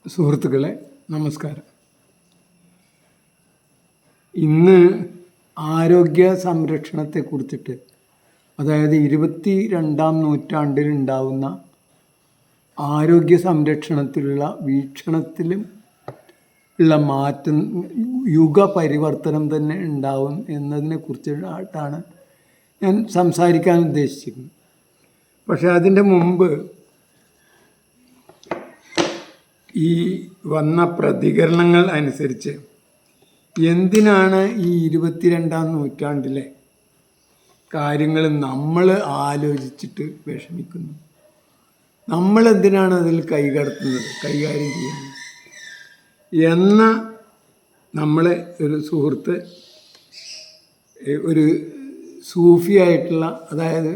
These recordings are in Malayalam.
സുഹൃത്തുക്കളെ നമസ്കാരം. ഇന്ന് ആരോഗ്യ സംരക്ഷണത്തെക്കുറിച്ചിട്ട്, അതായത് 22-ാം നൂറ്റാണ്ടിലുണ്ടാവുന്ന ആരോഗ്യ സംരക്ഷണത്തിലുള്ള വീക്ഷണത്തിലും ഉള്ള മാറ്റം, യുഗപരിവർത്തനം തന്നെ ഉണ്ടാവും എന്നതിനെക്കുറിച്ചിട്ടാണ് ഞാൻ സംസാരിക്കാൻ ഉദ്ദേശിച്ചിരുന്നത്. പക്ഷേ അതിൻ്റെ മുമ്പ് ഈ വന്ന പ്രതികരണങ്ങൾ അനുസരിച്ച് എന്തിനാണ് ഈ 22-ാം നൂറ്റാണ്ടിലെ കാര്യങ്ങൾ നമ്മൾ ആലോചിച്ചിട്ട് വിഷമിക്കുന്നു? നമ്മളെന്തിനാണ് അതിൽ കൈകാര്യം ചെയ്യുന്നത് എന്ന നമ്മളെ ഒരു സുഹൃത്ത്, ഒരു സൂഫിയായിട്ടുള്ള, അതായത്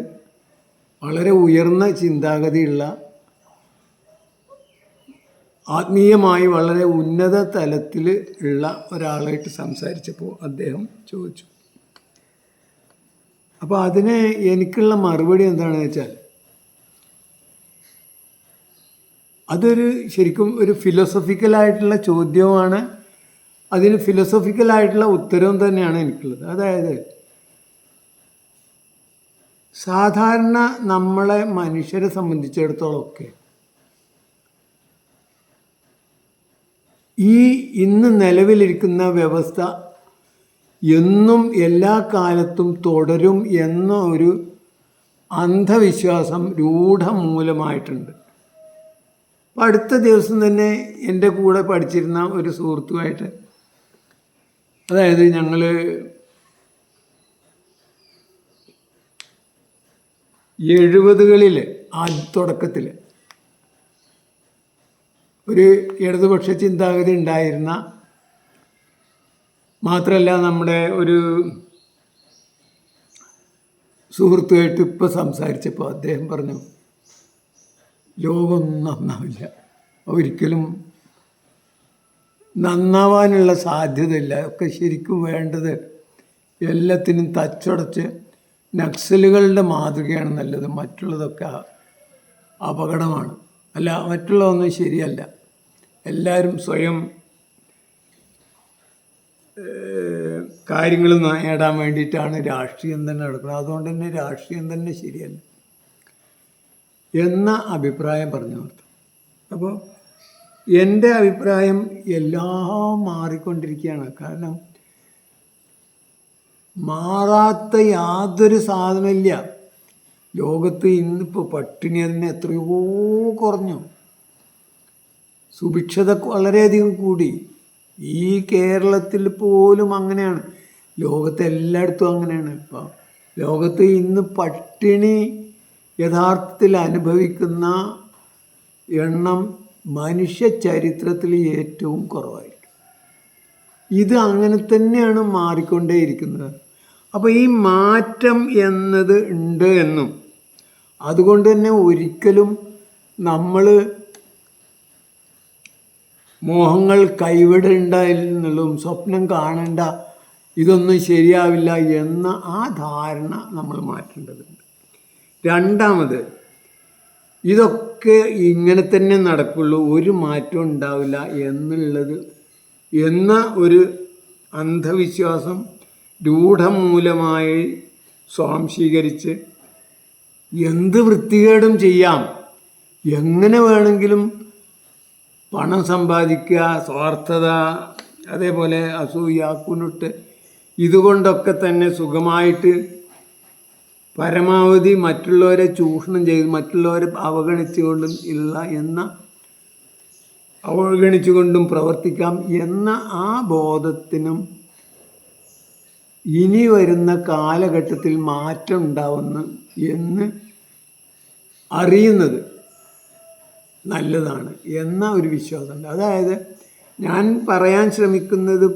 വളരെ ഉയർന്ന ചിന്താഗതിയുള്ള, ആത്മീയമായി വളരെ ഉന്നത തലത്തിൽ ഉള്ള ഒരാളായിട്ട് സംസാരിച്ചപ്പോൾ അദ്ദേഹം ചോദിച്ചു. അപ്പോൾ അതിന് എനിക്കുള്ള മറുപടി എന്താണെന്ന് വെച്ചാൽ, അതൊരു ശരിക്കും ഒരു ഫിലോസഫിക്കലായിട്ടുള്ള ചോദ്യമാണ്. അതിന് ഫിലോസഫിക്കലായിട്ടുള്ള ഉത്തരവും തന്നെയാണ് എനിക്കുള്ളത്. അതായത് സാധാരണ നമ്മളെ മനുഷ്യരെ സംബന്ധിച്ചിടത്തോളമൊക്കെ ഈ ഇന്ന് നിലവിലിരിക്കുന്ന വ്യവസ്ഥ എന്നും എല്ലാ കാലത്തും തുടരും എന്ന ഒരു അന്ധവിശ്വാസം രൂഢമൂലമായിട്ടുണ്ട്. അപ്പം അടുത്ത ദിവസം തന്നെ എൻ്റെ കൂടെ പഠിച്ചിരുന്ന ഒരു സുഹൃത്തുമായിട്ട്, അതായത് ഞങ്ങൾ 70കളിൽ തുടക്കത്തിൽ ഒരു ഇടതുപക്ഷ ചിന്താഗതി ഉണ്ടായിരുന്ന, മാത്രമല്ല നമ്മുടെ ഒരു സുഹൃത്തുമായിട്ട് ഇപ്പോൾ സംസാരിച്ചപ്പോൾ അദ്ദേഹം പറഞ്ഞു, ലോകം നന്നാവില്ല, ഒരിക്കലും നന്നാവാനുള്ള സാധ്യതയില്ല, ഒക്കെ ശരിക്കും വേണ്ടത് എല്ലാത്തിനും തച്ചുടച്ച് നക്സലുകളുടെ മാതൃകയാണ് നല്ലത്, മറ്റുള്ളതൊക്കെ അപകടമാണ്, അല്ല മറ്റുള്ളതൊന്നും ശരിയല്ല, എല്ലാവരും സ്വയം കാര്യങ്ങൾ നേടാൻ വേണ്ടിയിട്ടാണ് രാഷ്ട്രീയം തന്നെ നടക്കുന്നത്, അതുകൊണ്ട് തന്നെ രാഷ്ട്രീയം തന്നെ ശരിയല്ല എന്ന അഭിപ്രായം പറഞ്ഞു നിർത്തും. അപ്പോൾ എൻ്റെ അഭിപ്രായം എല്ലാം മാറിക്കൊണ്ടിരിക്കുകയാണ്. കാരണം മാറാത്ത യാതൊരു സാധനമില്ല ലോകത്ത്. ഇന്നിപ്പോൾ പട്ടിണി തന്നെ എത്രയോ കുറഞ്ഞു, സുഭിക്ഷത വളരെയധികം കൂടി. ഈ കേരളത്തിൽ പോലും അങ്ങനെയാണ്, ലോകത്ത് എല്ലായിടത്തും അങ്ങനെയാണ്. ഇപ്പോൾ ലോകത്ത് ഇന്ന് പട്ടിണി യഥാർത്ഥത്തിൽ അനുഭവിക്കുന്ന എണ്ണം മനുഷ്യ ചരിത്രത്തിൽ ഏറ്റവും കുറവായിരിക്കും. ഇത് അങ്ങനെ തന്നെയാണ് മാറിക്കൊണ്ടേയിരിക്കുന്നത്. അപ്പോൾ ഈ മാറ്റം എന്നത് ഉണ്ട് എന്നും, അതുകൊണ്ട് തന്നെ ഒരിക്കലും നമ്മൾ മോഹങ്ങൾ കൈവിടേണ്ട എന്നുള്ളതും സ്വപ്നം കാണേണ്ട, ഇതൊന്നും ശരിയാവില്ല എന്ന ആ ധാരണ നമ്മൾ മാറ്റേണ്ടതുണ്ട്. രണ്ടാമത്, ഇതൊക്കെ ഇങ്ങനെ തന്നെ നടക്കുള്ളൂ, ഒരു മാറ്റം ഉണ്ടാവില്ല എന്ന ഒരു അന്ധവിശ്വാസം രൂഢമൂലമായി സ്വാംശീകരിച്ച് എന്ത് വൃത്തികേടും ചെയ്യാം, എങ്ങനെ വേണമെങ്കിലും പണം സമ്പാദിക്കുക, സ്വാർത്ഥത, അതേപോലെ അസൂയ, കുനുട്ട്, ഇതുകൊണ്ടൊക്കെ തന്നെ സുഖമായിട്ട് പരമാവധി മറ്റുള്ളവരെ ചൂഷണം ചെയ്ത് മറ്റുള്ളവരെ അവഗണിച്ചുകൊണ്ടും പ്രവർത്തിക്കാം എന്ന ആ ബോധത്തിനും ഇനി വരുന്ന കാലഘട്ടത്തിൽ മാറ്റം ഉണ്ടാവുന്നു എന്ന് അറിയുന്നത് നല്ലതാണ് എന്ന ഒരു വിശ്വാസമുണ്ട്. അതായത് ഞാൻ പറയാൻ ശ്രമിക്കുന്നത്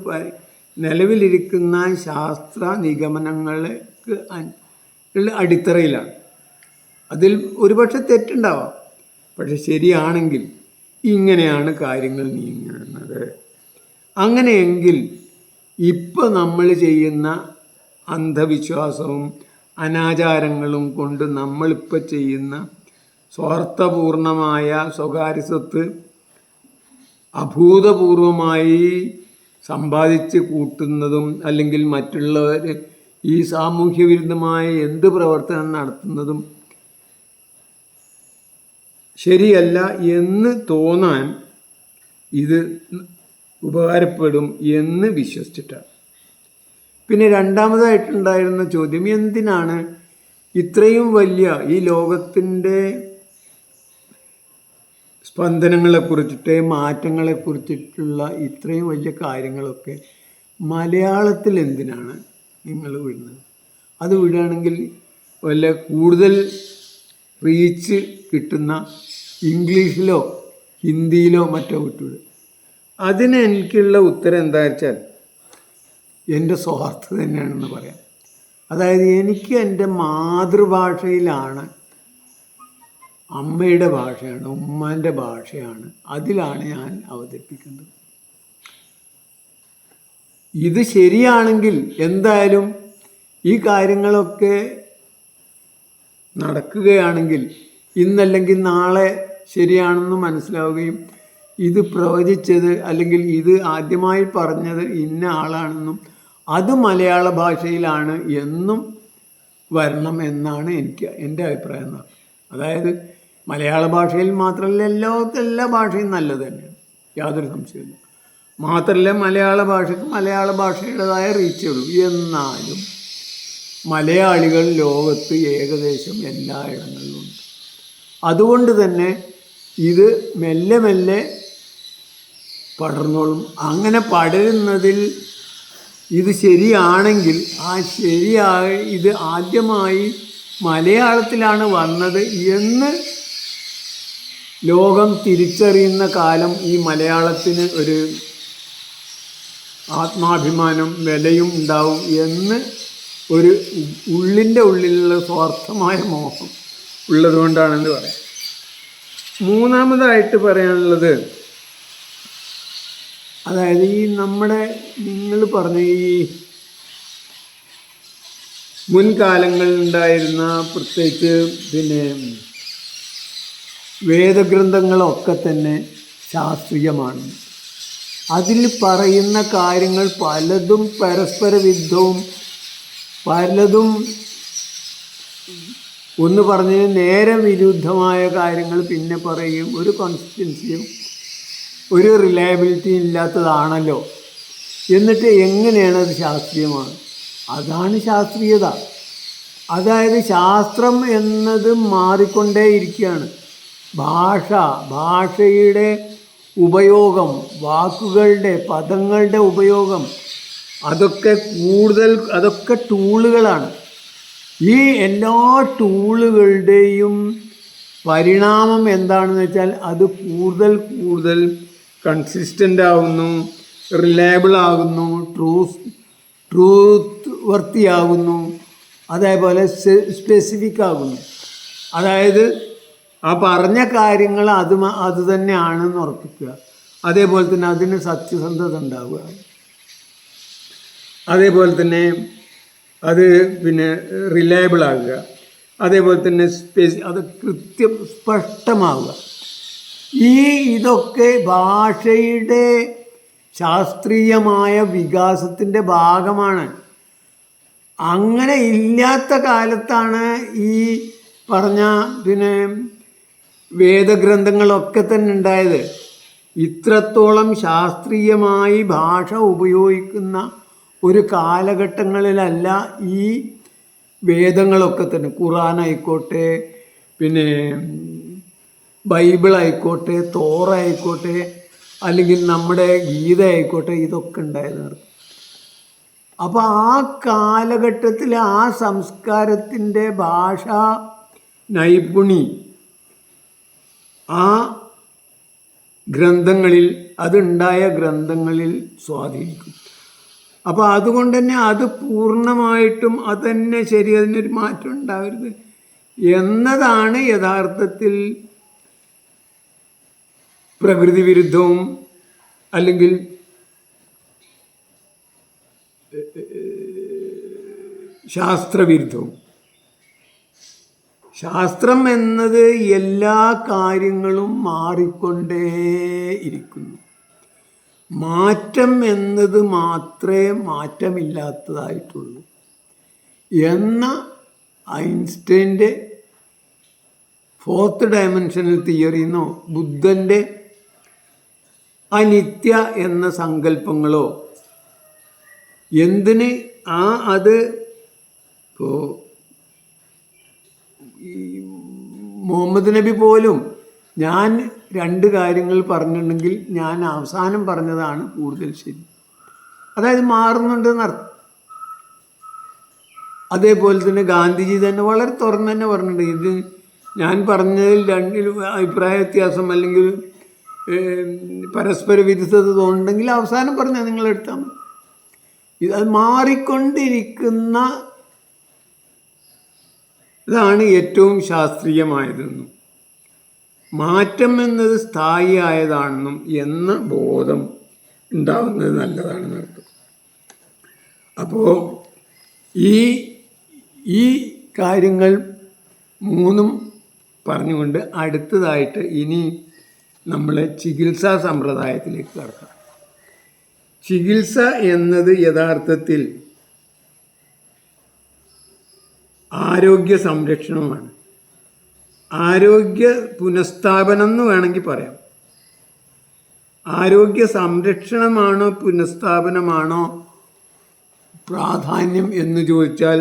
നിലവിലിരിക്കുന്ന ശാസ്ത്ര നിഗമനങ്ങൾക്ക് അടിത്തറയിലാണ്. അതിൽ ഒരുപക്ഷെ തെറ്റുണ്ടാവാം, പക്ഷെ ശരിയാണെങ്കിൽ ഇങ്ങനെയാണ് കാര്യങ്ങൾ നീങ്ങുന്നത്. അങ്ങനെയെങ്കിൽ ഇപ്പോൾ നമ്മൾ ചെയ്യുന്ന അന്ധവിശ്വാസവും അനാചാരങ്ങളും കൊണ്ട് നമ്മളിപ്പോൾ ചെയ്യുന്ന സ്വാർത്ഥപൂർണമായ സ്വകാര്യ സ്വത്ത് അഭൂതപൂർവമായി സമ്പാദിച്ച് കൂട്ടുന്നതും അല്ലെങ്കിൽ മറ്റുള്ളവർ ഈ സാമൂഹ്യ വിരുദ്ധമായ എന്ത് പ്രവർത്തനം നടത്തുന്നതും ശരിയല്ല എന്ന് തോന്നാൻ ഇത് ഉപകാരപ്പെടും എന്ന് വിശ്വസിച്ചിട്ടാണ്. പിന്നെ രണ്ടാമതായിട്ടുണ്ടായിരുന്ന ചോദ്യം, എന്തിനാണ് ഇത്രയും വലിയ ഈ ലോകത്തിൻ്റെ സ്പന്ദനങ്ങളെക്കുറിച്ചിട്ട് മാറ്റങ്ങളെക്കുറിച്ചിട്ടുള്ള ഇത്രയും വലിയ കാര്യങ്ങളൊക്കെ മലയാളത്തിൽ എന്തിനാണ് നിങ്ങൾ വിടുന്നത്? അത് വിടുകയാണെങ്കിൽ വല്ല കൂടുതൽ റീച്ച് കിട്ടുന്ന ഇംഗ്ലീഷിലോ ഹിന്ദിയിലോ മറ്റോ വിട്ടുവിടും. അതിന് എനിക്കുള്ള ഉത്തരം എന്താ വെച്ചാൽ എൻ്റെ സ്വാർത്ഥ തന്നെയാണെന്ന് പറയാം. അതായത് എനിക്ക് എൻ്റെ മാതൃഭാഷയിലാണ്, അമ്മയുടെ ഭാഷയാണ്, ഉമ്മാൻ്റെ ഭാഷയാണ്, അതിലാണ് ഞാൻ അവതരിപ്പിക്കേണ്ടത്. ഇത് ശരിയാണെങ്കിൽ എന്തായാലും ഈ കാര്യങ്ങളൊക്കെ നടക്കുകയാണെങ്കിൽ ഇന്നല്ലെങ്കിൽ നാളെ ശരിയാണെന്ന് മനസ്സിലാവുകയും ഇത് പ്രവചിച്ചത് അല്ലെങ്കിൽ ഇത് ആദ്യമായി പറഞ്ഞത് ഇന്ന ആളാണെന്നും അത് മലയാള ഭാഷയിലാണ് എന്നും വരണം എന്നാണ് എൻ്റെ അഭിപ്രായം. അതായത് മലയാള ഭാഷയിൽ മാത്രമല്ല, എല്ലാ ഭാഷയും നല്ലത് തന്നെയാണ്, യാതൊരു സംശയമില്ല. മാത്രമല്ല മലയാള ഭാഷയ്ക്ക് മലയാള ഭാഷയുടേതായ റീച്ചേ ഉള്ളൂ. എന്നാലും മലയാളികൾ ലോകത്ത് ഏകദേശം എല്ലായിടങ്ങളിലുണ്ട്. അതുകൊണ്ട് തന്നെ ഇത് മെല്ലെ മെല്ലെ പടർന്നോളും. അങ്ങനെ പടരുന്നതിൽ ഇത് ശരിയാണെങ്കിൽ ഇത് ആദ്യമായി മലയാളത്തിലാണ് വന്നത് എന്ന് ലോകം തിരിച്ചറിയുന്ന കാലം ഈ മലയാളത്തിന് ഒരു ആത്മാഭിമാനം വിലയും ഉണ്ടാവും എന്ന് ഒരു ഉള്ളിൻ്റെ ഉള്ളിലുള്ള സ്വാർത്ഥമായ മോഹം ഉള്ളതുകൊണ്ടാണെന്ന് പറയാം. മൂന്നാമതായിട്ട് പറയാനുള്ളത്, അതായത് ഈ നമ്മുടെ നിങ്ങൾ പറഞ്ഞ ഈ മുൻകാലങ്ങളിൽ ഉണ്ടായിരുന്ന പ്രത്യേകിച്ച് പിന്നെ വേദഗ്രന്ഥങ്ങളൊക്കെ തന്നെ ശാസ്ത്രീയമാണ്. അതിൽ പറയുന്ന കാര്യങ്ങൾ പലതും പരസ്പര വിരുദ്ധവും പലതും ഒന്ന് പറഞ്ഞ് നേരെ വിരുദ്ധമായ കാര്യങ്ങൾ പിന്നെ പറയുകയും ഒരു കൺസിസ്റ്റൻസിയും ഒരു റിലയബിലിറ്റി ഇല്ലാത്തതാണല്ലോ. എന്നിട്ട് എങ്ങനെയാണ് അത് ശാസ്ത്രീയമാണ്? അതാണ് ശാസ്ത്രീയത. അതായത് ശാസ്ത്രം എന്നത് മാറിക്കൊണ്ടേയിരിക്കുകയാണ്. ഭാഷയുടെ ഉപയോഗം, വാക്കുകളുടെ പദങ്ങളുടെ ഉപയോഗം, അതൊക്കെ ടൂളുകളാണ്. ഈ എല്ലാ ടൂളുകളുടെയും പരിണാമം എന്താണെന്ന് വെച്ചാൽ അത് കൂടുതൽ കൺസിസ്റ്റൻ്റ് ആകുന്നു, റിലയബിൾ ആകുന്നു, ട്രൂത്ത് വർത്തിയാകുന്നു, അതേപോലെ സ്പെസിഫിക് ആകുന്നു. അതായത് ആ പറഞ്ഞ കാര്യങ്ങൾ അത് തന്നെയാണെന്ന് ഉറപ്പിക്കുക. അതേപോലെ തന്നെ അതിന് സത്യസന്ധത ഉണ്ടാവുക. അതേപോലെ തന്നെ അത് പിന്നെ റിലയബിൾ ആകുക. അതേപോലെ തന്നെ അത് സ്പഷ്ടമാവുക. ഇതൊക്കെ ഭാഷയുടെ ശാസ്ത്രീയമായ വികാസത്തിൻ്റെ ഭാഗമാണ്. അങ്ങനെ ഇല്ലാത്ത കാലത്താണ് ഈ പറഞ്ഞ പിന്നെ വേദഗ്രന്ഥങ്ങളൊക്കെ തന്നെ ഉണ്ടായത്. ഇത്രത്തോളം ശാസ്ത്രീയമായി ഭാഷ ഉപയോഗിക്കുന്ന ഒരു കാലഘട്ടങ്ങളിലല്ല ഈ വേദങ്ങളൊക്കെ തന്നെ, ഖുർആനായിക്കോട്ടെ, പിന്നെ ബൈബിളായിക്കോട്ടെ, തോറായിക്കോട്ടെ, അല്ലെങ്കിൽ നമ്മുടെ ഗീത ആയിക്കോട്ടെ, ഇതൊക്കെ ഉണ്ടായത്. അപ്പോൾ ആ കാലഘട്ടത്തിൽ ആ സംസ്കാരത്തിൻ്റെ ഭാഷാ നൈപുണി ആ ഗ്രന്ഥങ്ങളിൽ, അതുണ്ടായ ഗ്രന്ഥങ്ങളിൽ സ്വാധീനിക്കും. അപ്പോൾ അതുകൊണ്ട് തന്നെ അത് പൂർണ്ണമായിട്ടും അത് തന്നെ ശരി, അതിനൊരു മാറ്റം ഉണ്ടാവരുത് എന്നതാണ് യഥാർത്ഥത്തിൽ പ്രകൃതി വിരുദ്ധവും അല്ലെങ്കിൽ ശാസ്ത്രവിരുദ്ധവും. ശാസ്ത്രം എന്നത് എല്ലാ കാര്യങ്ങളും മാറിക്കൊണ്ടേയിരിക്കുന്നു. മാറ്റം എന്നത് മാത്രമേ മാറ്റമില്ലാത്തതായിട്ടുള്ളൂ എന്ന ഐൻസ്റ്റൈൻ്റെ ഫോർത്ത് ഡയമെൻഷനൽ തിയറിന്നോ ബുദ്ധൻ്റെ അനിത്യ എന്ന സങ്കല്പങ്ങളോ എന്തിന് അത് ഇപ്പോൾ മുഹമ്മദ് നബി പോലും ഞാൻ 2 കാര്യങ്ങൾ പറഞ്ഞിട്ടുണ്ടെങ്കിൽ ഞാൻ അവസാനം പറഞ്ഞതാണ് കൂടുതൽ ശരി, അതായത് മാറുന്നുണ്ടെന്ന് അർത്ഥം. അതേപോലെ തന്നെ ഗാന്ധിജി തന്നെ വളരെ തുറന്ന് തന്നെ പറഞ്ഞിട്ടുണ്ട്, ഇത് ഞാൻ പറഞ്ഞതിൽ 2 അഭിപ്രായ വ്യത്യാസം അല്ലെങ്കിൽ പരസ്പര വിരുദ്ധത തോന്നുന്നുണ്ടെങ്കിൽ അവസാനം പറഞ്ഞാൽ നിങ്ങളെടുത്താൽ മതി. അത് മാറിക്കൊണ്ടിരിക്കുന്ന ഇതാണ് ഏറ്റവും ശാസ്ത്രീയമായതെന്നും മാറ്റം എന്നത് സ്ഥായിയായതാണെന്നും എന്ന ബോധം ഉണ്ടാവുന്നത് നല്ലതാണെന്ന് അർത്ഥം. അപ്പോൾ ഈ കാര്യങ്ങൾ 3 പറഞ്ഞുകൊണ്ട് അടുത്തതായിട്ട് ഇനി നമ്മൾ ചികിത്സാ സമ്പ്രദായത്തിലേക്ക് കടക്കാം. ചികിത്സ എന്നത് യഥാർത്ഥത്തിൽ ആരോഗ്യ സംരക്ഷണമാണ്, ആരോഗ്യ പുനഃസ്ഥാപനം എന്ന് വേണമെങ്കിൽ പറയാം. ആരോഗ്യ സംരക്ഷണമാണോ പുനഃസ്ഥാപനമാണോ പ്രാധാന്യം എന്ന് ചോദിച്ചാൽ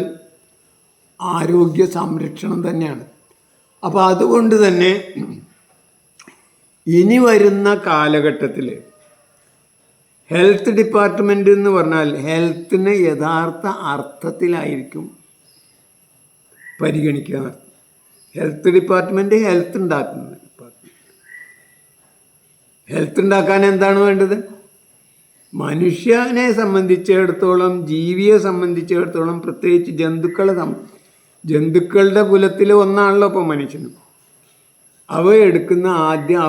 ആരോഗ്യ സംരക്ഷണം തന്നെയാണ്. അപ്പോൾ അതുകൊണ്ട് തന്നെ ഇനി വരുന്ന കാലഘട്ടത്തിൽ ഹെൽത്ത് ഡിപ്പാർട്ട്മെൻറ്റ് എന്ന് പറഞ്ഞാൽ ഹെൽത്തിനെ യഥാർത്ഥ അർത്ഥത്തിലായിരിക്കും പരിഗണിക്കുക. ഹെൽത്ത് ഡിപ്പാർട്ട്മെൻറ്റ് ഹെൽത്ത് ഉണ്ടാക്കുന്ന ഡിപ്പാർട്ട്മെൻറ്റ്. ഹെൽത്ത് ഉണ്ടാക്കാൻ എന്താണ് വേണ്ടത്? മനുഷ്യനെ സംബന്ധിച്ചിടത്തോളം, ജീവിയെ സംബന്ധിച്ചിടത്തോളം, പ്രത്യേകിച്ച് ജന്തുക്കളുടെ കുലത്തിൽ ഒന്നാണല്ലോ ഇപ്പോൾ മനുഷ്യനും. അവ എടുക്കുന്ന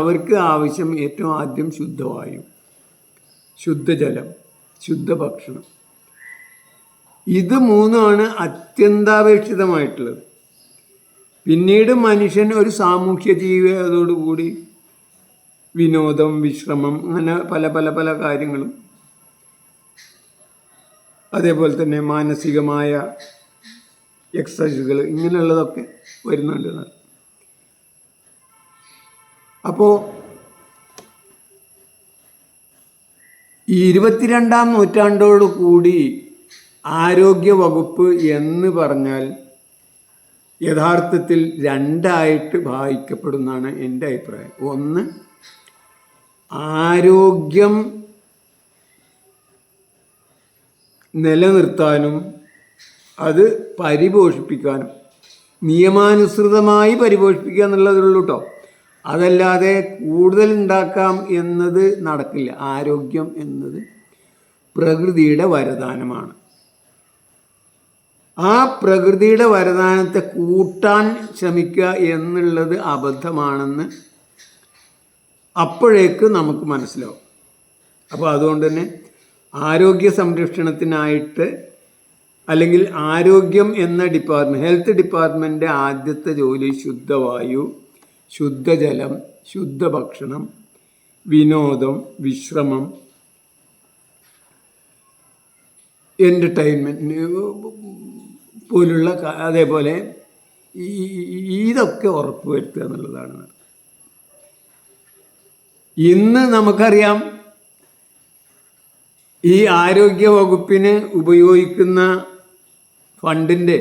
അവർക്ക് ആവശ്യം ഏറ്റവും ആദ്യം ശുദ്ധവായു, ശുദ്ധജലം, ശുദ്ധഭക്ഷണം. ഇത് 3 അത്യന്താപേക്ഷിതമായിട്ടുള്ളത്. പിന്നീട് മനുഷ്യൻ ഒരു സാമൂഹ്യ ജീവിതത്തോടുകൂടി വിനോദം, വിശ്രമം, അങ്ങനെ പല പല പല കാര്യങ്ങളും, അതേപോലെ തന്നെ മാനസികമായ എക്സസൈസുകൾ, ഇങ്ങനെയുള്ളതൊക്കെ വരുന്നുണ്ട്. അപ്പോൾ ഈ 22-ാം നൂറ്റാണ്ടോടു കൂടി ആരോഗ്യ വകുപ്പ് എന്ന് പറഞ്ഞാൽ യഥാർത്ഥത്തിൽ 2ആയിട്ട് ഭാഗിക്കപ്പെടുന്നതാണ് എൻ്റെ അഭിപ്രായം. ഒന്ന്, ആരോഗ്യം നിലനിർത്താനും അത് പരിപോഷിപ്പിക്കാനും, നിയമാനുസൃതമായി പരിപോഷിപ്പിക്കുക എന്നുള്ളതുള്ളൂ കേട്ടോ. അതല്ലാതെ കൂടുതൽ ഉണ്ടാക്കാം എന്നത് നടക്കില്ല. ആരോഗ്യം എന്നത് പ്രകൃതിയുടെ വരദാനമാണ്. ആ പ്രകൃതിയുടെ വരദാനത്തെ കൂട്ടാൻ ശ്രമിക്കുക എന്നുള്ളത് അബദ്ധമാണെന്ന് അപ്പോഴേക്ക് നമുക്ക് മനസ്സിലാവും. അപ്പോൾ അതുകൊണ്ട് തന്നെ ആരോഗ്യ സംരക്ഷണത്തിനായിട്ട്, അല്ലെങ്കിൽ ആരോഗ്യം എന്ന ഡിപ്പാർട്ട്മെൻറ്റ്, ഹെൽത്ത് ഡിപ്പാർട്ട്മെൻറ്റിൻ്റെ ആദ്യത്തെ ജോലി ശുദ്ധവായു, ശുദ്ധജലം, ശുദ്ധഭക്ഷണം, വിനോദം, വിശ്രമം, എൻ്റർടൈൻമെൻറ്റ് പോലുള്ള, അതേപോലെ ഇതൊക്കെ ഉറപ്പുവരുത്തുക എന്നുള്ളതാണ്. ഇന്ന് നമുക്കറിയാം, ഈ ആരോഗ്യ വകുപ്പിന് ഉപയോഗിക്കുന്ന ഫണ്ടിൻ്റെ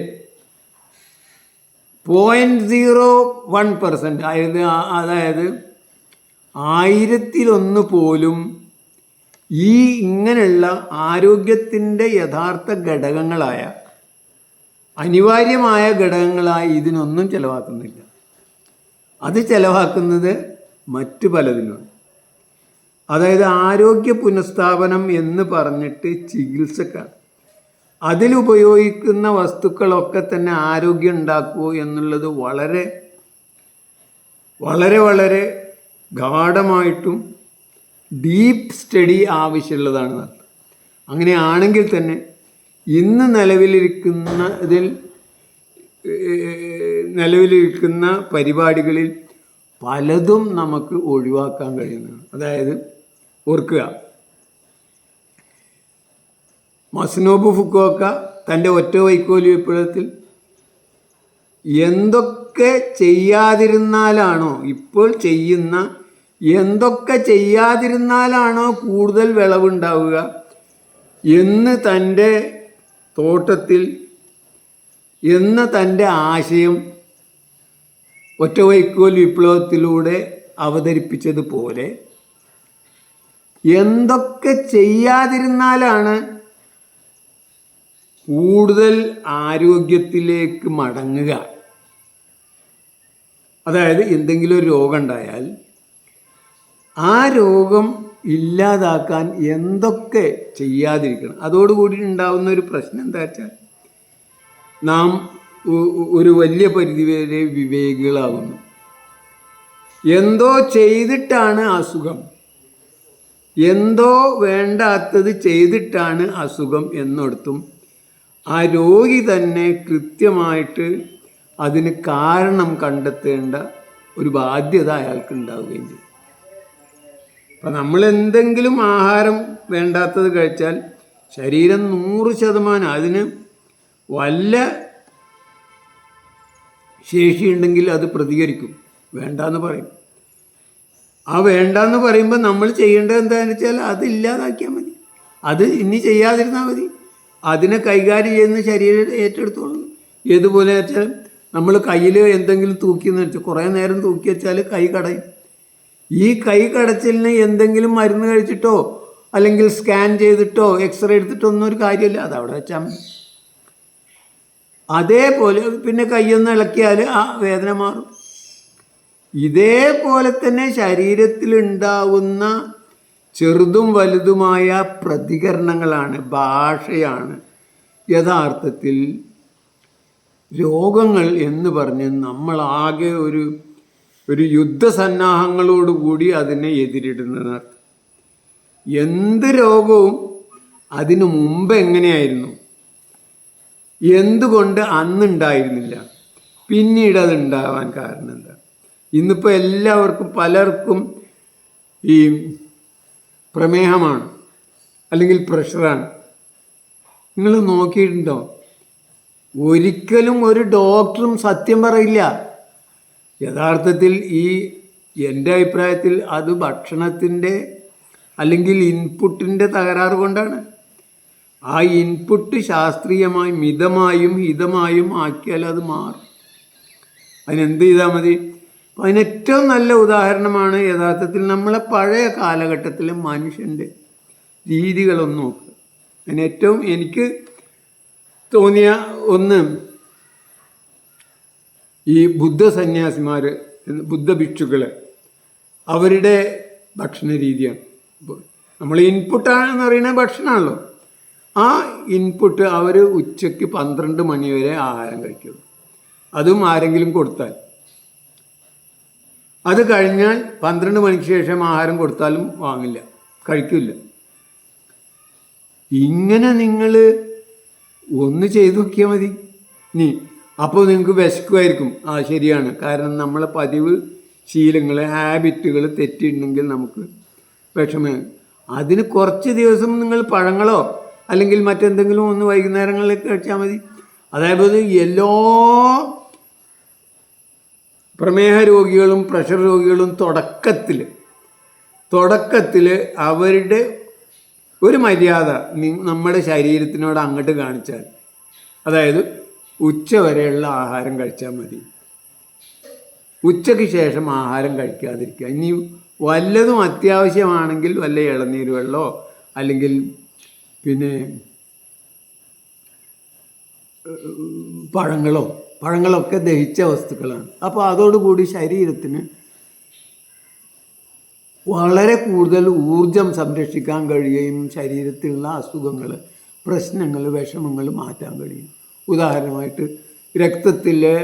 0.01%, അതായത് 1000-1 പോലും ഈ ഇങ്ങനെയുള്ള ആരോഗ്യത്തിൻ്റെ യഥാർത്ഥ ഘടകങ്ങളായ, അനിവാര്യമായ ഘടകങ്ങളായി ഇതിനൊന്നും ചിലവാക്കുന്നില്ല. അത് ചിലവാക്കുന്നത് മറ്റു പലതിനുമാണ്. അതായത് ആരോഗ്യ പുനഃസ്ഥാപനം എന്ന് പറഞ്ഞിട്ട് ചികിത്സക്കാണ്. അതിലുപയോഗിക്കുന്ന വസ്തുക്കളൊക്കെ തന്നെ ആരോഗ്യം ഉണ്ടാക്കുമോ എന്നുള്ളത് വളരെ വളരെ വളരെ ഗാഢമായിട്ടും ഡീപ്പ് സ്റ്റഡി ആവശ്യമുള്ളതാണ്. അങ്ങനെയാണെങ്കിൽ തന്നെ ഇന്ന് നിലവിലിരിക്കുന്ന പരിപാടികളിൽ പലതും നമുക്ക് ഒഴിവാക്കാൻ കഴിയുന്നതാണ്. അതായത് ഓർക്കുക, മസ്നോബ് ഫുക്കോക്ക തൻ്റെ ഒറ്റ വൈക്കോൽ വിപ്ലവത്തിൽ എന്തൊക്കെ ചെയ്യാതിരുന്നാലാണോ ഇപ്പോൾ ചെയ്യുന്ന എന്തൊക്കെ ചെയ്യാതിരുന്നാലാണോ കൂടുതൽ വിളവുണ്ടാവുക എന്ന് തൻ്റെ തോട്ടത്തിൽ എന്ന തൻ്റെ ആശയം ഒറ്റ വൈക്കോൽ വിപ്ലവത്തിലൂടെ അവതരിപ്പിച്ചതുപോലെ എന്തൊക്കെ ചെയ്യാതിരുന്നാലാണ് കൂടുതൽ ആരോഗ്യത്തിലേക്ക് മടങ്ങുക. അതായത് എന്തെങ്കിലും ഒരു രോഗം ഉണ്ടായാൽ ആ രോഗം ഇല്ലാതാക്കാൻ എന്തൊക്കെ ചെയ്യാതിരിക്കണം. അതോടുകൂടി ഉണ്ടാകുന്ന ഒരു പ്രശ്നം എന്താ വെച്ചാൽ നാം ഒരു വലിയ പരിധിവരെ വിവേകികളാകുന്നു. എന്തോ ചെയ്തിട്ടാണ് അസുഖം, എന്തോ വേണ്ടാത്തത് ചെയ്തിട്ടാണ് അസുഖം എന്നിടത്തും ആ രോഗി തന്നെ കൃത്യമായിട്ട് അതിന് കാരണം കണ്ടെത്തേണ്ട ഒരു ബാധ്യത അയാൾക്ക് ഉണ്ടാവുകയും ചെയ്യും. അപ്പം നമ്മൾ എന്തെങ്കിലും ആഹാരം വേണ്ടാത്തത് കഴിച്ചാൽ ശരീരം 100% അതിന് വല്ല ശേഷിയുണ്ടെങ്കിൽ അത് പ്രതികരിക്കും, വേണ്ടാന്ന് പറയും. ആ വേണ്ടാന്ന് പറയുമ്പോൾ നമ്മൾ ചെയ്യേണ്ടത് എന്താണെന്ന് വെച്ചാൽ അത് ഇല്ലാതാക്കിയാൽ മതി, അത് ഇനി ചെയ്യാതിരുന്നാൽ മതി. അതിനെ കൈകാര്യം ചെയ്യുന്ന ശരീരം ഏറ്റെടുത്തോളും. ഏതുപോലെ വെച്ചാൽ നമ്മൾ കയ്യിൽ എന്തെങ്കിലും തൂക്കിയെന്ന് വെച്ചാൽ കുറേ നേരം തൂക്കി വെച്ചാൽ കൈ കടയും. ഈ കൈ കടച്ചിലിന് എന്തെങ്കിലും മരുന്ന് കഴിച്ചിട്ടോ അല്ലെങ്കിൽ സ്കാൻ ചെയ്തിട്ടോ എക്സ്റേ എടുത്തിട്ടോ ഒന്നും ഒരു കാര്യമില്ല, അതവിടെ വെച്ചാൽ മതി. അതേപോലെ പിന്നെ കൈയൊന്ന് ഇളക്കിയാൽ ആ വേദന മാറും. ഇതേപോലെ തന്നെ ശരീരത്തിലുണ്ടാവുന്ന ചെറുതും വലുതുമായ പ്രതികരണങ്ങളാണ്, ഭാഷയാണ് യഥാർത്ഥത്തിൽ രോഗങ്ങൾ എന്ന് പറഞ്ഞ് നമ്മളാകെ ഒരു യുദ്ധസന്നാഹങ്ങളോടുകൂടി അതിനെ എതിരിടുന്നത്. എന്ത് രോഗവും അതിനു മുമ്പ് എങ്ങനെയായിരുന്നു, എന്തുകൊണ്ട് അന്നുണ്ടായിരുന്നില്ല, പിന്നീട് അതുണ്ടാവാൻ കാരണം എന്താ? ഇന്നിപ്പോൾ എല്ലാവർക്കും പലർക്കും ഈ പ്രമേഹമാണ് അല്ലെങ്കിൽ പ്രഷറാണ്. നിങ്ങൾ നോക്കിയിട്ടുണ്ടോ? ഒരിക്കലും ഒരു ഡോക്ടറും സത്യം പറയില്ല. യഥാർത്ഥത്തിൽ എൻ്റെ അഭിപ്രായത്തിൽ അത് ഭക്ഷണത്തിൻ്റെ അല്ലെങ്കിൽ ഇൻപുട്ടിൻ്റെ തകരാറ് കൊണ്ടാണ്. ആ ഇൻപുട്ട് ശാസ്ത്രീയമായി മിതമായും ഹിതമായും ആക്കിയാൽ അത് മാറും. അതിനെന്ത് ചെയ്താൽ മതി? അതിനേറ്റവും നല്ല ഉദാഹരണമാണ് യഥാർത്ഥത്തിൽ നമ്മളെ പഴയ കാലഘട്ടത്തിലെ മനുഷ്യൻ്റെ രീതികളൊന്ന് നോക്കുക. അതിനേറ്റവും എനിക്ക് തോന്നിയ ഒന്ന് ഈ ബുദ്ധ സന്യാസിമാർ, ബുദ്ധ ഭിക്ഷുക്കൾ, അവരുടെ ഭക്ഷണ രീതിയാണ്. നമ്മൾ ഇൻപുട്ടാണെന്ന് പറയുന്നത് ഭക്ഷണമാണല്ലോ. ആ ഇൻപുട്ട് അവർ ഉച്ചയ്ക്ക് 12 മണി വരെ ആഹാരം കഴിക്കുള്ളൂ, അതും ആരെങ്കിലും കൊടുത്താൽ. അത് കഴിഞ്ഞാൽ 12 മണിക്ക് ശേഷം ആഹാരം കൊടുത്താലും വാങ്ങില്ല, കഴിക്കില്ല. ഇങ്ങനെ നിങ്ങൾ ഒന്ന് ചെയ്തു നോക്കിയാൽ മതി. അപ്പോൾ നിങ്ങൾക്ക് വിശക്കുമായിരിക്കും. ശരിയാണ്, കാരണം നമ്മളെ പതിവ് ശീലങ്ങൾ, ഹാബിറ്റുകൾ തെറ്റിയിട്ടുണ്ടെങ്കിൽ നമുക്ക് വിഷമം. അതിന് കുറച്ച് ദിവസം നിങ്ങൾ പഴങ്ങളോ അല്ലെങ്കിൽ മറ്റെന്തെങ്കിലും ഒന്ന് വൈകുന്നേരങ്ങളിൽ കഴിച്ചാൽ മതി. അതായത് എല്ലാ പ്രമേഹ രോഗികളും പ്രഷർ രോഗികളും തുടക്കത്തിൽ അവരുടെ ഒരു മര്യാദ നമ്മുടെ ശരീരത്തിനോട് അങ്ങോട്ട് കാണിച്ചാൽ, അതായത് ഉച്ച വരെയുള്ള ആഹാരം കഴിച്ചാൽ മതി, ഉച്ചയ്ക്ക് ശേഷം ആഹാരം കഴിക്കാതിരിക്കുക. ഇനി വല്ലതും അത്യാവശ്യമാണെങ്കിൽ വല്ല ഇളനീര് വെള്ളമോ അല്ലെങ്കിൽ പിന്നെ പഴങ്ങളൊക്കെ ദഹിച്ച വസ്തുക്കളാണ്. അപ്പോൾ അതോടുകൂടി ശരീരത്തിന് വളരെ കൂടുതൽ ഊർജം സംരക്ഷിക്കാൻ കഴിയുകയും ശരീരത്തിലുള്ള അസുഖങ്ങൾ, പ്രശ്നങ്ങൾ, വിഷമങ്ങൾ മാറ്റാൻ കഴിയും. ഉദാഹരണമായിട്ട് രക്തത്തിലെ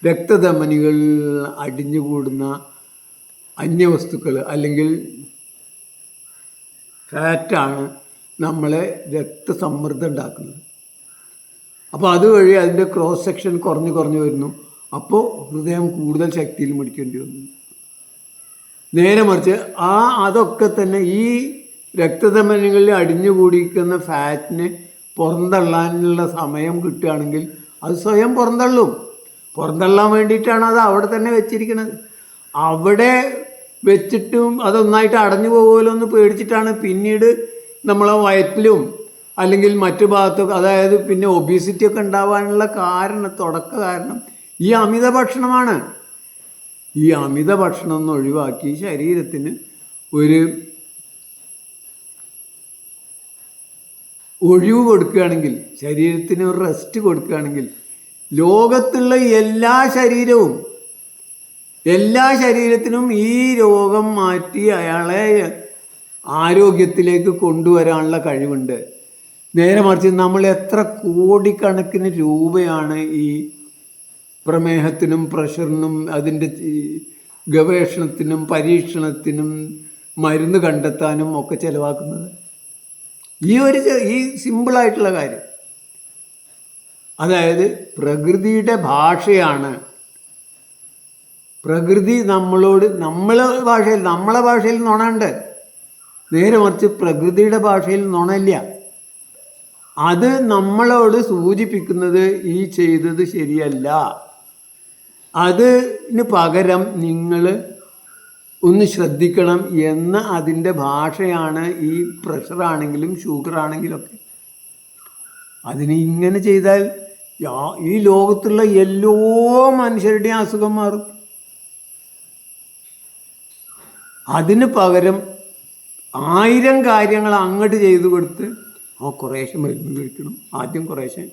രക്തധമനികൾ അടിഞ്ഞുകൂടുന്ന അന്യവസ്തുക്കൾ അല്ലെങ്കിൽ ഫാറ്റാണ് നമ്മളെ രക്തസമ്മർദ്ദം ഉണ്ടാക്കുന്നത്. അപ്പോൾ അതുവഴി അതിൻ്റെ ക്രോസ് സെക്ഷൻ കുറഞ്ഞു വരുന്നു. അപ്പോൾ ഹൃദയം കൂടുതൽ ശക്തിയിൽ മിടിക്കേണ്ടി വന്നു. നേരെ മറിച്ച് അതൊക്കെ തന്നെ ഈ രക്തധമനികളിൽ അടിഞ്ഞുകൂടിയിരിക്കുന്ന ഫാറ്റിനെ പുറന്തള്ളാനുള്ള സമയം കിട്ടുകയാണെങ്കിൽ അത് സ്വയം പുറന്തള്ളും. പുറന്തള്ളാൻ വേണ്ടിയിട്ടാണ് അത് അവിടെ തന്നെ വെച്ചിരിക്കുന്നത്. അവിടെ വെച്ചിട്ടും അതൊന്നായിട്ട് അടഞ്ഞു പോകുമല്ലോ എന്ന് പേടിച്ചിട്ടാണ് പിന്നീട് നമ്മളെ വയറ്റിലും അല്ലെങ്കിൽ മറ്റു ഭാഗത്തൊക്കെ, അതായത് പിന്നെ ഒബീസിറ്റി ഒക്കെ ഉണ്ടാവാനുള്ള തുടക്ക കാരണം ഈ അമിത ഭക്ഷണമാണ്. ഈ അമിത ഭക്ഷണം ഒന്ന് ഒഴിവാക്കി ശരീരത്തിന് ഒരു ഒഴിവ് കൊടുക്കുകയാണെങ്കിൽ, ശരീരത്തിന് ഒരു റെസ്റ്റ് കൊടുക്കുകയാണെങ്കിൽ, ലോകത്തുള്ള എല്ലാ ശരീരത്തിനും ഈ രോഗം മാറ്റി അയാളെ ആരോഗ്യത്തിലേക്ക് കൊണ്ടുവരാനുള്ള കഴിവുണ്ട്. നേരെ മറിച്ച് നമ്മൾ എത്ര കോടിക്കണക്കിന് രൂപയാണ് ഈ പ്രമേഹത്തിനും പ്രഷറിനും അതിൻ്റെ ഗവേഷണത്തിനും പരീക്ഷണത്തിനും മരുന്ന് കണ്ടെത്താനും ഒക്കെ ചിലവാക്കുന്നത്. ഈ സിമ്പിളായിട്ടുള്ള കാര്യം, അതായത് പ്രകൃതിയുടെ ഭാഷയാണ്. പ്രകൃതി നമ്മളോട് നമ്മളെ ഭാഷയിൽ നുണയുണ്ട്. നേരെ മറിച്ച് പ്രകൃതിയുടെ ഭാഷയിൽ നുണയില്ല. അത് നമ്മളോട് സൂചിപ്പിക്കുന്നത് ഈ ചെയ്തത് ശരിയല്ല, അതിന് പകരം നിങ്ങൾ ഒന്ന് ശ്രദ്ധിക്കണം എന്ന അതിൻ്റെ ഭാഷയാണ് ഈ പ്രഷറാണെങ്കിലും ഷുഗറാണെങ്കിലൊക്കെ. അതിന് ഇങ്ങനെ ചെയ്താൽ ഈ ലോകത്തുള്ള എല്ലാ മനുഷ്യരുടെയും അസുഖം മാറും. അതിന് പകരം 1000 കാര്യങ്ങൾ അങ്ങോട്ട് ചെയ്തു കൊടുത്ത് കുറേശ്ശെ മരുന്ന് കഴിക്കണം, ആദ്യം കുറേശ്ശെ,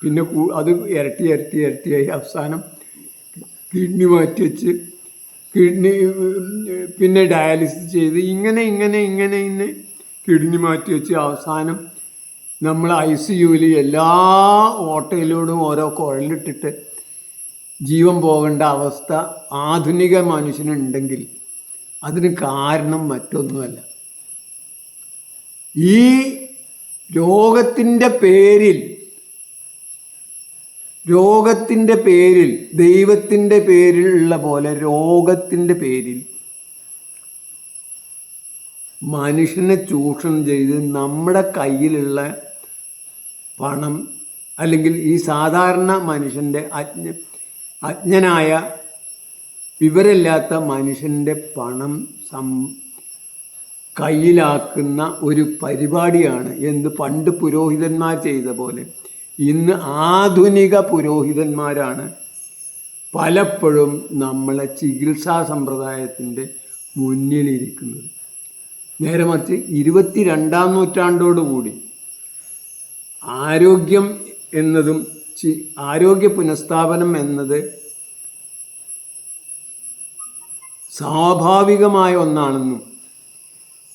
പിന്നെ അത് ഇരട്ടിയായി അവസാനം കിഡ്നി മാറ്റി വെച്ച് പിന്നെ ഡയാലിസിസ് ചെയ്ത് ഇങ്ങനെ കിഡ്നി മാറ്റി വെച്ച് അവസാനം നമ്മൾ ICUവിൽ എല്ലാ ഓട്ടയിലൂടും ഓരോ കുഴലിട്ടിട്ട് ജീവൻ പോകേണ്ട അവസ്ഥ ആധുനിക മനുഷ്യനുണ്ടെങ്കിൽ അതിന് കാരണം മറ്റൊന്നുമല്ല. ഈ രോഗത്തിൻ്റെ പേരിൽ ദൈവത്തിൻ്റെ പേരിലുള്ള പോലെ രോഗത്തിൻ്റെ പേരിൽ മനുഷ്യനെ ചൂഷണം ചെയ്ത് നമ്മുടെ കയ്യിലുള്ള പണം, അല്ലെങ്കിൽ ഈ സാധാരണ മനുഷ്യൻ്റെ അജ്ഞനായ വിവരമില്ലാത്ത മനുഷ്യൻ്റെ പണം കയ്യിലാക്കുന്ന ഒരു പരിപാടിയാണ് എന്ന് പണ്ട് പുരോഹിതന്മാർ ചെയ്ത പോലെ ഇന്ന് ആധുനിക പുരോഹിതന്മാരാണ് പലപ്പോഴും നമ്മളെ ചികിത്സാ സമ്പ്രദായത്തിൻ്റെ മുന്നിലിരിക്കുന്നത്. നേരെ മറിച്ച് 22-ാം നൂറ്റാണ്ടോടുകൂടി ആരോഗ്യം എന്നതും ആരോഗ്യ പുനഃസ്ഥാപനം എന്നത് സ്വാഭാവികമായ ഒന്നാണെന്നും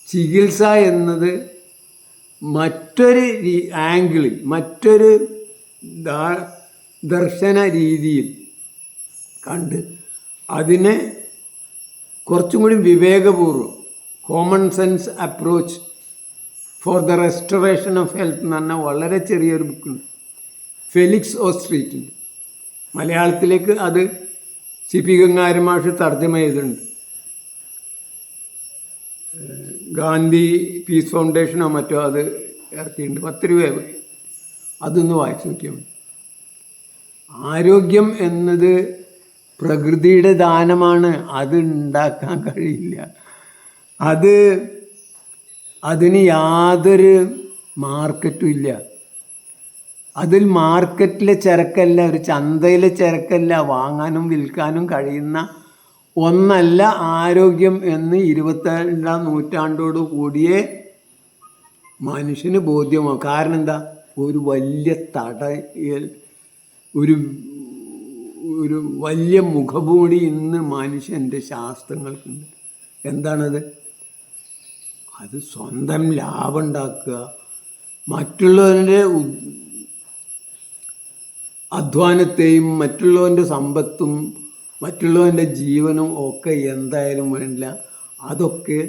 ചികിത്സ എന്നത് മറ്റൊരു ആംഗിളിൽ, മറ്റൊരു ദർശന രീതിയിൽ കണ്ട് അതിനെ കുറച്ചും കൂടി വിവേകപൂർവ്വം common sense approach for the restoration of health എന്ന് പറഞ്ഞാൽ വളരെ ചെറിയൊരു ബുക്കുണ്ട്, ഫെലിക്സ് ഓസ്ട്രീറ്റിൻ്റെ. മലയാളത്തിലേക്ക് അത് CP ഗംഗാധരൻ മാഷ് തർജ്ജമ ചെയ്തിട്ടുണ്ട്. ഗാന്ധി പീസ് ഫൗണ്ടേഷനോ മറ്റോ അത് ഇറക്കിയിട്ടുണ്ട്, 10 രൂപ. അതൊന്ന് വായിച്ചു നോക്കിയാൽ മതി. ആരോഗ്യം എന്നത് പ്രകൃതിയുടെ ദാനമാണ്, അത് ഉണ്ടാക്കാൻ കഴിയില്ല. അതിന് യാതൊരു മാർക്കറ്റും ഇല്ല. അതിൽ മാർക്കറ്റിലെ ചരക്കല്ല, ഒരു ചന്തയിലെ ചരക്കല്ല, വാങ്ങാനും വിൽക്കാനും കഴിയുന്ന ഒന്നല്ല ആരോഗ്യം എന്ന് 22-ാം നൂറ്റാണ്ടോടു കൂടിയേ മനുഷ്യന് ബോധ്യമാവും. കാരണം എന്താ? ഒരു വലിയ ഒരു വലിയ മുഖമൂടി ഇന്ന് മനുഷ്യൻ്റെ ശാസ്ത്രങ്ങൾക്കുണ്ട്. എന്താണത്? അത് സ്വന്തം ലാഭം ഉണ്ടാക്കുക, മറ്റുള്ളവരുടെ അധ്വാനത്തെയും മറ്റുള്ളവൻ്റെ സമ്പത്തും മറ്റുള്ളവൻ്റെ ജീവനും ഒക്കെ എന്തായാലും വേണ്ടില്ല, അതൊക്കെ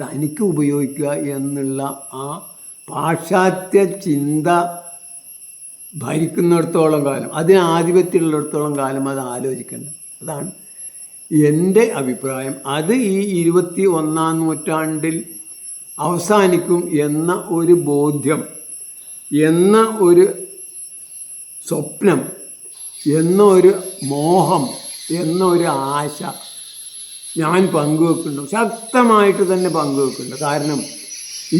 തനിക്ക് ഉപയോഗിക്കുക എന്നുള്ള ആ പാശ്ചാത്യ ചിന്ത ഭരിക്കുന്നിടത്തോളം കാലം, അതിന് ആധിപത്യമുള്ളിടത്തോളം കാലം അത് ആലോചിക്കേണ്ട. അതാണ് എൻ്റെ അഭിപ്രായം. അത് ഈ 21-ാം നൂറ്റാണ്ടിൽ അവസാനിക്കും എന്ന ഒരു ബോധ്യം, എന്ന ഒരു സ്വപ്നം, എന്ന ഒരു മോഹം, എന്ന ഒരു ആശ ഞാൻ പങ്കുവെക്കുന്നു, ശക്തമായിട്ട് തന്നെ പങ്കുവെക്കുന്നു. കാരണം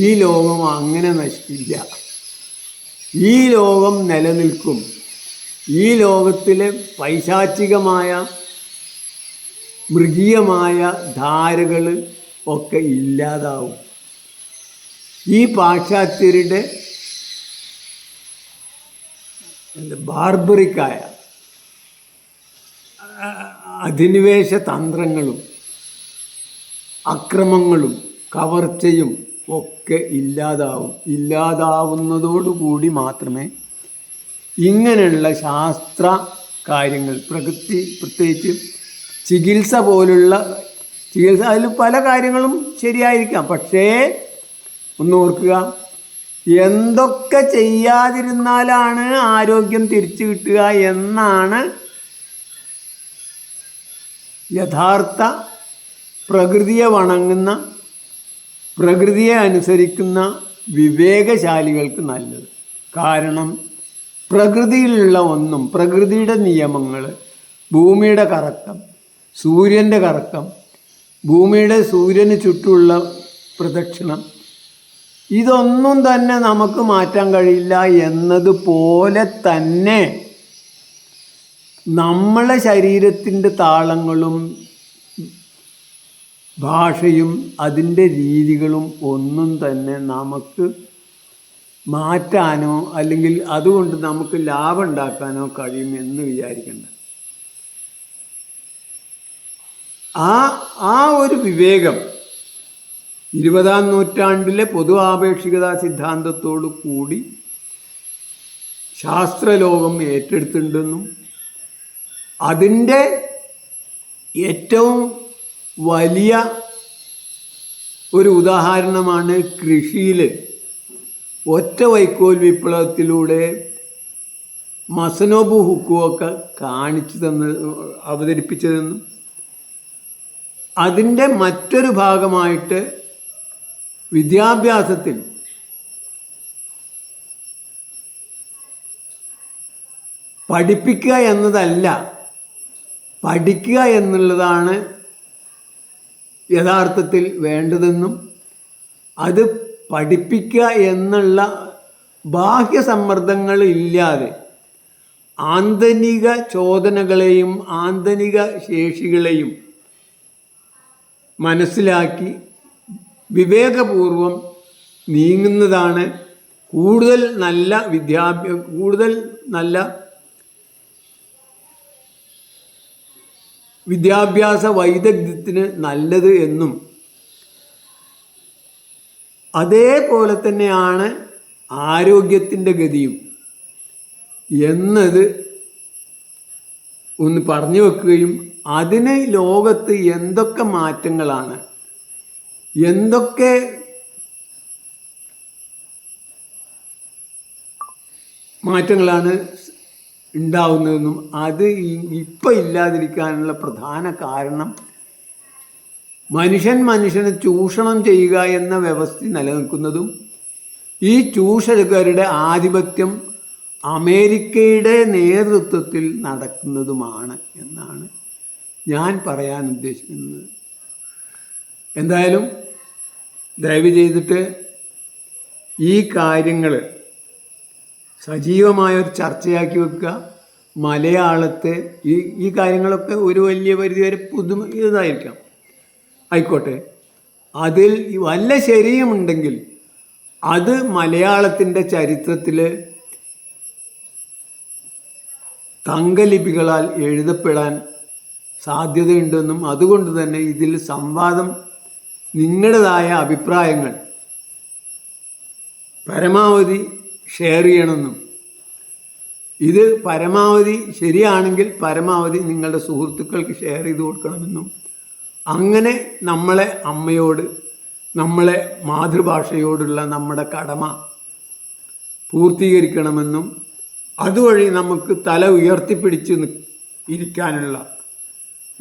ഈ ലോകം അങ്ങനെ നശിക്കില്ല. ഈ ലോകം നിലനിൽക്കും. ഈ ലോകത്തിലെ പൈശാചികമായ മൃഗീയമായ ധാരകൾ ഒക്കെ ഇല്ലാതാവും. ഈ പാശ്ചാത്യരുടെ ബാർബറിക്കായ അധിനിവേശ തന്ത്രങ്ങളും അക്രമങ്ങളും കവർച്ചയും ഒക്കെ ഇല്ലാതാവും. ഇല്ലാതാവുന്നതോടുകൂടി മാത്രമേ ഇങ്ങനെയുള്ള ശാസ്ത്ര കാര്യങ്ങൾ, പ്രത്യേകിച്ച് ചികിത്സ പോലുള്ള അതിൽ പല കാര്യങ്ങളും ശരിയായിരിക്കാം. പക്ഷേ ഒന്ന് ഓർക്കുക, എന്തൊക്കെ ചെയ്യാതിരുന്നാലാണ് ആരോഗ്യം തിരിച്ചു കിട്ടുക എന്നാണ് യഥാർത്ഥ പ്രകൃതിയെ വണങ്ങുന്ന, പ്രകൃതിയെ അനുസരിക്കുന്ന വിവേകശാലികൾക്ക് നല്ലത്. കാരണം പ്രകൃതിയിലുള്ള ഒന്നും, പ്രകൃതിയുടെ നിയമങ്ങൾ, ഭൂമിയുടെ കറക്കം, സൂര്യൻ്റെ കറക്കം, സൂര്യന് ചുറ്റുമുള്ള പ്രദക്ഷിണം, ഇതൊന്നും തന്നെ നമുക്ക് മാറ്റാൻ കഴിയില്ല. എന്നതുപോലെ തന്നെ നമ്മളെ ശരീരത്തിൻ്റെ താളങ്ങളും ഭാഷയും അതിൻ്റെ രീതികളും ഒന്നും തന്നെ നമുക്ക് മാറ്റാനോ അല്ലെങ്കിൽ അതുകൊണ്ട് നമുക്ക് ലാഭം ഉണ്ടാക്കാനോ കഴിയുമെന്ന് വിചാരിക്കേണ്ട. ആ ഒരു വിവേകം 20-ാം നൂറ്റാണ്ടിലെ പൊതു ആപേക്ഷികതാ സിദ്ധാന്തത്തോടു കൂടി ശാസ്ത്രലോകം ഏറ്റെടുത്തിട്ടുണ്ടെന്നും അതിൻ്റെ ഏറ്റവും വലിയ ഒരു ഉദാഹരണമാണ് കൃഷിയിൽ ഒറ്റ വൈക്കോൽ വിപ്ലവത്തിലൂടെ മസനോബു ഹുക്കുവൊക്കെ അവതരിപ്പിച്ചതെന്നും അതിൻ്റെ മറ്റൊരു ഭാഗമായിട്ട് വിദ്യാഭ്യാസത്തിൽ പഠിപ്പിക്കുക എന്നതല്ല, പഠിക്കുക എന്നുള്ളതാണ് യഥാർത്ഥത്തിൽ വേണ്ടതെന്നും അത് പഠിപ്പിക്കുക എന്നുള്ള ബാഹ്യ സമ്മർദ്ദങ്ങൾ ഇല്ലാതെ ആന്തരിക ചോദനകളെയും ആന്തരിക ശേഷികളെയും മനസ്സിലാക്കി വിവേകപൂർവം നീങ്ങുന്നതാണ് കൂടുതൽ നല്ല വിദ്യാഭ്യാസ വൈദഗ്ധ്യത്തിന് നല്ലത് എന്നും അതേപോലെ തന്നെയാണ് ആരോഗ്യത്തിൻ്റെ ഗതിയും എന്നത് ഒന്ന് പറഞ്ഞു വെക്കുകയും അതിന് ലോകത്ത് എന്തൊക്കെ മാറ്റങ്ങളാണ്, എന്തൊക്കെ ഉണ്ടാവുന്നതെന്നും അത് ഇപ്പം ഇല്ലാതിരിക്കാനുള്ള പ്രധാന കാരണം മനുഷ്യനെ ചൂഷണം ചെയ്യുക എന്ന വ്യവസ്ഥ നിലനിൽക്കുന്നതും ഈ ചൂഷകരുടെ ആധിപത്യം അമേരിക്കയുടെ നേതൃത്വത്തിൽ നടക്കുന്നതുമാണ് എന്നാണ് ഞാൻ പറയാൻ ഉദ്ദേശിക്കുന്നത്. എന്തായാലും ദയവ് ചെയ്തിട്ട് ഈ കാര്യങ്ങൾ സജീവമായൊരു ചർച്ചയാക്കി വെക്കുക. മലയാളത്തെ ഈ കാര്യങ്ങളൊക്കെ ഒരു വലിയ പരിധിവരെ ഇതായിരിക്കാം, ആയിക്കോട്ടെ. അതിൽ വല്ല ശരിയുമുണ്ടെങ്കിൽ അത് മലയാളത്തിൻ്റെ ചരിത്രത്തിൽ തങ്കലിപികളാൽ എഴുതപ്പെടാൻ സാധ്യതയുണ്ടെന്നും അതുകൊണ്ട് തന്നെ ഇതിൽ സംവാദം, നിങ്ങളുടേതായ അഭിപ്രായങ്ങൾ പരമാവധി ഷെയർ ചെയ്യണമെന്നും ഇത് പരമാവധി ശരിയാണെങ്കിൽ പരമാവധി നിങ്ങളുടെ സുഹൃത്തുക്കൾക്ക് ഷെയർ ചെയ്ത് കൊടുക്കണമെന്നും അങ്ങനെ നമ്മളെ അമ്മയോട്, നമ്മളെ മാതൃഭാഷയോടുള്ള നമ്മുടെ കടമ പൂർത്തീകരിക്കണമെന്നും അതുവഴി നമുക്ക് തല ഉയർത്തിപ്പിടിച്ച് ഇരിക്കാനുള്ള,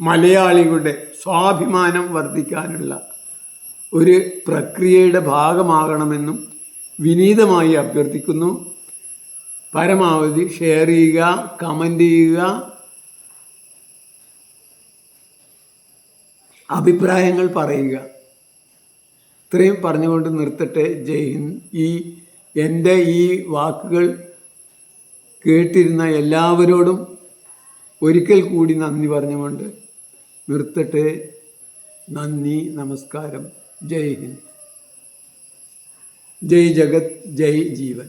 മലയാളികളുടെ സ്വാഭിമാനം വർദ്ധിക്കാനുള്ള ഒരു പ്രക്രിയയുടെ ഭാഗമാകണമെന്നും വിനീതമായി അഭ്യർത്ഥിക്കുന്നു. പരമാവധി ഷെയർ ചെയ്യുക, കമൻ്റ് ചെയ്യുക, അഭിപ്രായങ്ങൾ പറയുക. ഇത്രയും പറഞ്ഞുകൊണ്ട് നിർത്തട്ടെ. ജയ് ഹിന്ദ്. എൻ്റെ ഈ വാക്കുകൾ കേട്ടിരുന്ന എല്ലാവരോടും ഒരിക്കൽ കൂടി നന്ദി പറഞ്ഞുകൊണ്ട് നിർത്തട്ടെ. നന്ദി, നമസ്കാരം. ജയ് ഹിന്ദ്. ജയ് ജഗത്, ജയ് ജീവൻ.